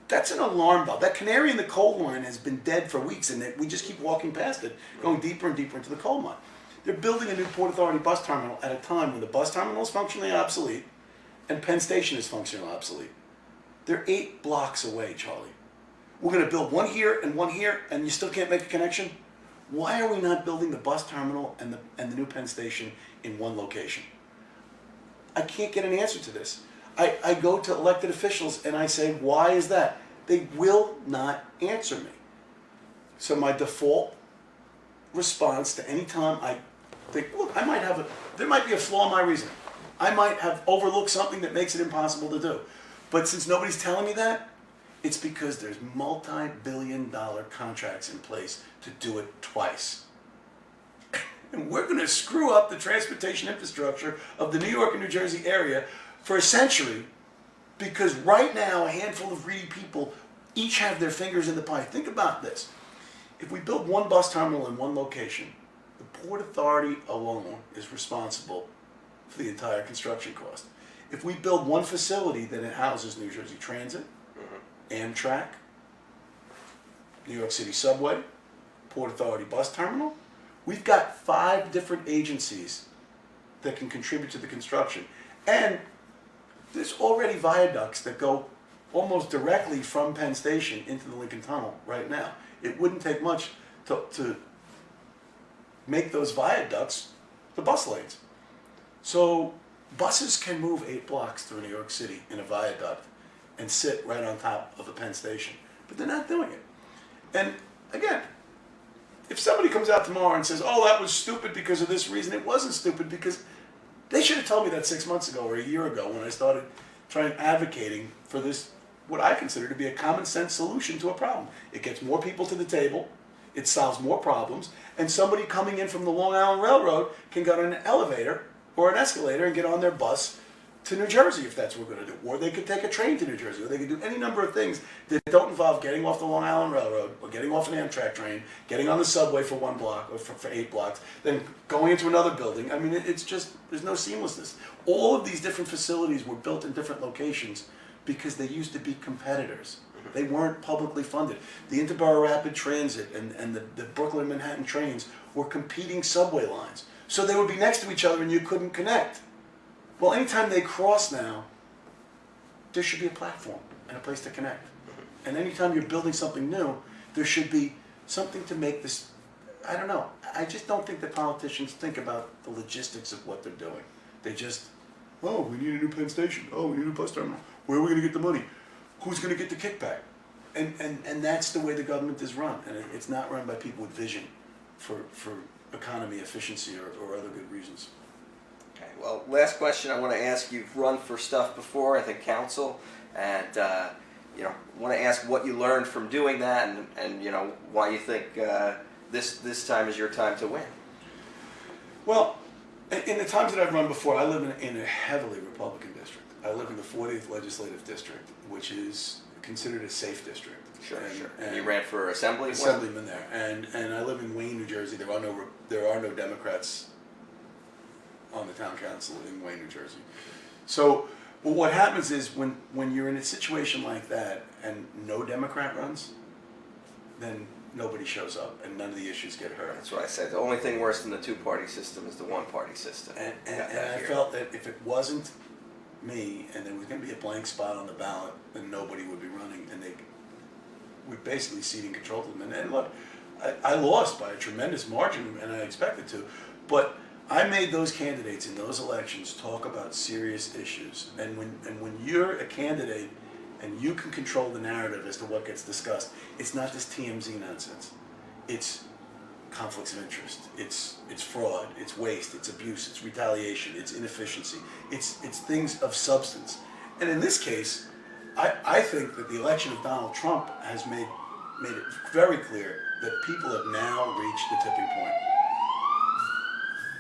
that's an alarm bell. That canary in the coal mine has been dead for weeks, and we just keep walking past it, going deeper and deeper into the coal mine. They're building a new Port Authority bus terminal at a time when the bus terminal is functionally obsolete and Penn Station is functionally obsolete. They're 8 blocks away, Charlie. We're going to build one here, and you still can't make a connection? Why are we not building the bus terminal and the new Penn Station in one location? I can't get an answer to this. I go to elected officials and I say, why is that? They will not answer me. So my default response to any time I think, look, there might be a flaw in my reasoning. I might have overlooked something that makes it impossible to do. But since nobody's telling me that, it's because there's multi-billion-dollar contracts in place to do it twice. And we're going to screw up the transportation infrastructure of the New York and New Jersey area for a century because right now a handful of greedy people each have their fingers in the pie. Think about this. If we build one bus terminal in one location, the Port Authority alone is responsible for the entire construction cost. If we build one facility that houses New Jersey Transit, Amtrak, New York City Subway, Port Authority Bus Terminal, we've got 5 different agencies that can contribute to the construction. And there's already viaducts that go almost directly from Penn Station into the Lincoln Tunnel right now. It wouldn't take much to make those viaducts the bus lanes. So buses can move 8 blocks through New York City in a viaduct and sit right on top of a Penn Station. But they're not doing it. And again, if somebody comes out tomorrow and says, oh, that was stupid because of this reason, it wasn't stupid because they should have told me that 6 months ago or a year ago when I started advocating for this, what I consider to be a common sense solution to a problem. It gets more people to the table, it solves more problems, and somebody coming in from the Long Island Railroad can get on an elevator or an escalator and get on their bus to New Jersey if that's what we're going to do. Or they could take a train to New Jersey, or they could do any number of things that don't involve getting off the Long Island Railroad, or getting off an Amtrak train, getting on the subway for 1 block, or for 8 blocks, then going into another building. I mean, it's just, there's no seamlessness. All of these different facilities were built in different locations because they used to be competitors. They weren't publicly funded. The Interborough Rapid Transit and the Brooklyn Manhattan trains were competing subway lines. So they would be next to each other and you couldn't connect. Well, anytime they cross now, there should be a platform and a place to connect. And anytime you're building something new, there should be something to make this, I don't know. I just don't think that politicians think about the logistics of what they're doing. They just, oh, we need a new Penn Station. Oh, we need a bus terminal. Where are we going to get the money? Who's going to get the kickback? And that's the way the government is run. And it's not run by people with vision for economy, efficiency, or other good reasons. Okay, well, last question I want to ask. You've run for stuff before, I think council, and want to ask what you learned from doing that, and why you think this time is your time to win. Well, in the times that I've run before, I live in a heavily Republican district. I live in the 40th legislative district, which is considered a safe district. Sure, and, sure. And you ran for assembly? assemblyman there, and I live in Wayne, New Jersey. There are no Democrats on the town council in Wayne, New Jersey. So, well, what happens is when you're in a situation like that and no Democrat runs, then nobody shows up and none of the issues get heard. That's what I said. The only thing worse than the two-party system is the one-party system. And Got that I here. felt that if it wasn't me and there was going to be a blank spot on the ballot, then nobody would be running, and we're basically ceding control to them. And look, I lost by a tremendous margin, and I expected to, but I made those candidates in those elections talk about serious issues. And when you're a candidate and you can control the narrative as to what gets discussed, it's not this TMZ nonsense. It's conflicts of interest. It's fraud. It's waste. It's abuse. It's retaliation. It's inefficiency. It's things of substance. And in this case, I think that the election of Donald Trump has made it very clear that people have now reached the tipping point.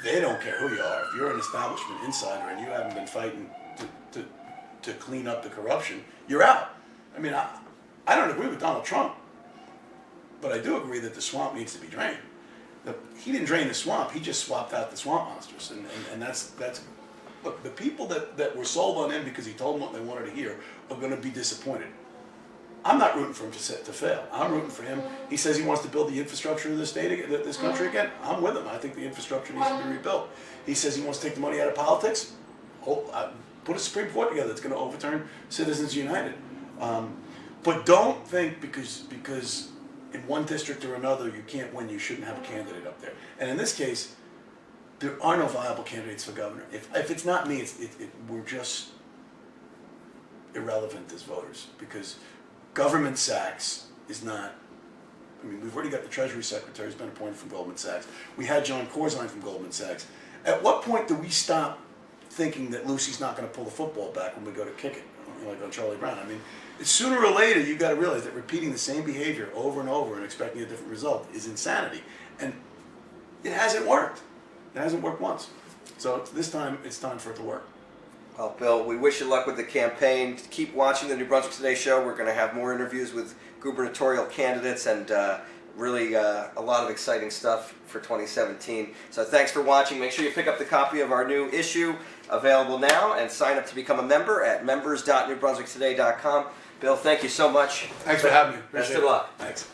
They don't care who you are. If you're an establishment insider and you haven't been fighting to clean up the corruption, you're out. I mean, I don't agree with Donald Trump, but I do agree that the swamp needs to be drained. He didn't drain the swamp. He just swapped out the swamp monsters, and that's look. The people that were sold on him because he told them what they wanted to hear are going to be disappointed. I'm not rooting for him to fail. I'm rooting for him. He says he wants to build the infrastructure of this country again. I'm with him. I think the infrastructure needs to be rebuilt. He says he wants to take the money out of politics. Put a Supreme Court together that's going to overturn Citizens United. But don't think because in one district or another you can't win, you shouldn't have a candidate up there. And in this case, there are no viable candidates for governor. If it's not me, we're just irrelevant as voters, because government sacks is not. I mean, we've already got the Treasury Secretary who's been appointed from Goldman Sachs. We had John Corzine from Goldman Sachs. At what point do we stop thinking that Lucy's not going to pull the football back when we go to kick it, like on Charlie Brown? I mean, sooner or later you've got to realize that repeating the same behavior over and over and expecting a different result is insanity. And it hasn't worked. It hasn't worked once. So this time, it's time for it to work. Well, Bill, we wish you luck with the campaign. Keep watching the New Brunswick Today show. We're going to have more interviews with gubernatorial candidates and really a lot of exciting stuff for 2017. So thanks for watching. Make sure you pick up the copy of our new issue, available now, and sign up to become a member at members.newbrunswicktoday.com. Bill, thank you so much. Thanks for having me. Best Appreciate of it. luck. Thanks.